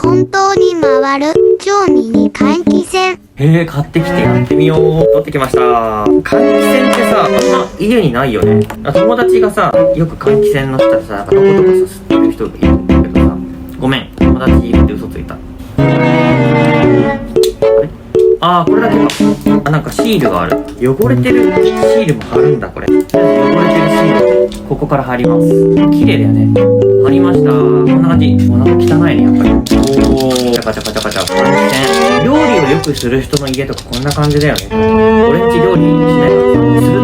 本当に回る超ミニ換気扇。買ってきてやってみよう。取ってきました。換気扇ってさ、あんま家にないよね。友達がさ、よく換気扇の下でさ、どことかさ、吸ってる人がいるんだけどさ、ごめん、友達いるって嘘ついた。これだけか。なんかシールがある。汚れてるシールも貼るんだ、これ。とりあえず汚れてるシール、ここから貼ります。綺麗だよね。貼りました。こんな感じ。なんか汚いね、やっぱり。チャカチャカチャカチャ。換気扇。料理をよくする人の家とかこんな感じだよね。俺んち料理しないからさ、する